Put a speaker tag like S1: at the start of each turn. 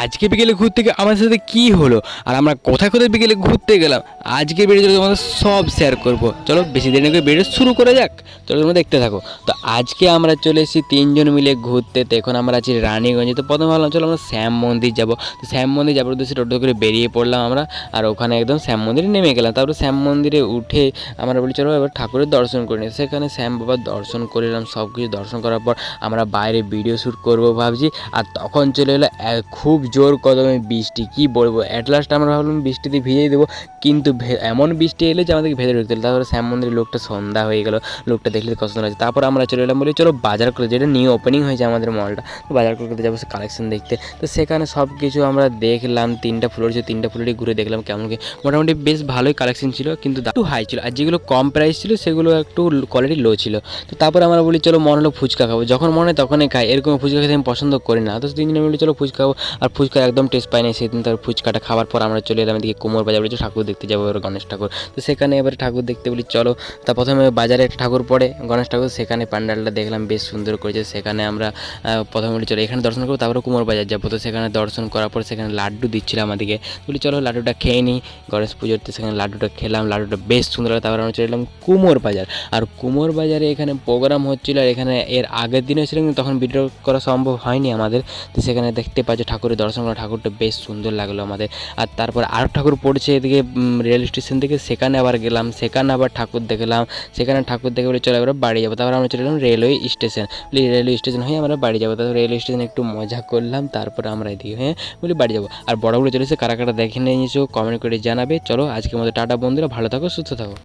S1: আজকে বিকেলে ঘুরতে গিয়ে আমার সাথে কি হলো আর আমরা কোথায় কোথায় বিকেলে ঘুরতে গেলাম আজকে ভিডিওতে তোমাদের সব শেয়ার করব। চলো বেশি দেরি না করে ভিডিও শুরু করা যাক। চলো তোমরা দেখতে থাকো। তো আজকে আমরা চলে এসেছি তিনজন মিলে ঘুরতে। তো এখন আমরা আছি রানীগঞ্জে। তো প্রথমে ভাবলাম চলো আমরা শ্যাম মন্দির যাবো। তো শ্যাম মন্দির যাবার উদ্দেশ্যে টোটো করে বেরিয়ে পড়লাম আমরা, আর ওখানে একদম শ্যাম মন্দিরে নেমে গেলাম। তারপরে শ্যাম মন্দিরে উঠে আমরা বলি চলো এবার ঠাকুরের দর্শন করে নিই। সেখানে শ্যাম বাবার দর্শন করলাম। সব কিছু দর্শন করার পর আমরা বাইরে ভিডিও শ্যুট করবো ভাবছি। আর তখন চলে এলো খুব জোর কদমে বৃষ্টি, কি বলবো। অ্যাট লাস্ট আমরা ভাবলাম বৃষ্টিতে ভিজেই দেবো, কিন্তু এমন বৃষ্টি এলো যে আমাদেরকে ভেতরে ঢুকতে হলো। তারপরে শ্যাম মন্দিরের লোকটা সন্ধ্যা হয়ে গেলো, লোকটা দেখলে কষ্ট লাগছে। তারপর আমরা চলে এলাম বলি চলো বাজার করে, যেটা নিউ ওপেনিং হয়েছে আমাদের মলটা, তো বাজার করতে যাবো কালেকশন দেখতে। তো সেখানে সব কিছু আমরা দেখলাম। 3টা ফ্লোর ছিল, 3টা ফ্লোরে ঘুরে দেখলাম কেমন কি। মোটামুটি বেশ ভালোই কালেকশন ছিল, কিন্তু একটু হাই ছিল, আর যেগুলো কম প্রাইস ছিল সেগুলো একটু কোয়ালিটি লো ছিল। তো তারপরে আমরা বলি চলো মনে হলো ফুচকা খাবো, যখন মনে হয় তখনই খাই, এরকম ফুচকা খেতে আমি পছন্দ করি না। তো 3 জনে বলি চলো ফুচকা খাবো, আর ফুচকা একদম টেস্ট পাই না সেদিন। তার ফুচকাটা খাওয়ার পর আমরা চলে এলাম এদিকে কুমোর বাজার, বলি ঠাকুর দেখতে যাবো এবার গণেশ ঠাকুর। তো সেখানে এবারে ঠাকুর দেখতে বলি চলো। তা প্রথমে বাজারে একটা ঠাকুর পড়ে গণেশ ঠাকুর, সেখানে প্যান্ডেলটা দেখলাম বেশ সুন্দর করেছে। সেখানে আমরা প্রথমে বলি চলো এখানে দর্শন করবো, তারপরে কুমোর বাজার যাবো। তো সেখানে দর্শন করার পর সেখানে লাড্ডু দিচ্ছিল আমাদেরকে, বলি চলো লাড্ডুটা খেয়ে নিই গণেশ পুজোতে। সেখানে লাড্ডুটা খেলাম, লাড্ডুটা বেশ সুন্দর লাগে। তারপরে আমরা চলে এলাম কুমোর বাজার। আর কুমোর বাজারে এখানে প্রোগ্রাম হচ্ছিল, আর এখানে এর আগের দিন হয়েছিল কিন্তু তখন ভিডিও করা সম্ভব হয়নি আমাদের। তো সেখানে দেখতে পাচ্ছি ঠাকুরের দর্শন করা, ঠাকুরটা বেশ সুন্দর লাগলো আমাদের। আর তারপর আরও ঠাকুর পড়ছে এদিকে রেল স্টেশন থেকে, সেখানে আবার গেলাম, সেখানে আবার ঠাকুর দেখলাম। সেখানে ঠাকুর দেখে বলে চলে এবার বাড়ি যাবো। তারপর আমরা চলে এলাম রেলওয়ে স্টেশন, রেলওয়ে স্টেশন হয়ে আমরা বাড়ি যাবো। তারপর রেলওয়ে স্টেশনে একটু মজা করলাম, তারপরে আমরা এদিকে হয়ে বলি বাড়ি যাবো। আর বড়গুলো চলেছে, কারা কারা দেখে নিয়েছো কমেন্ট করে জানাবে। চলো আজকের মতো টাটা বন্ধুরা, ভালো থাকো সুস্থ থাকো।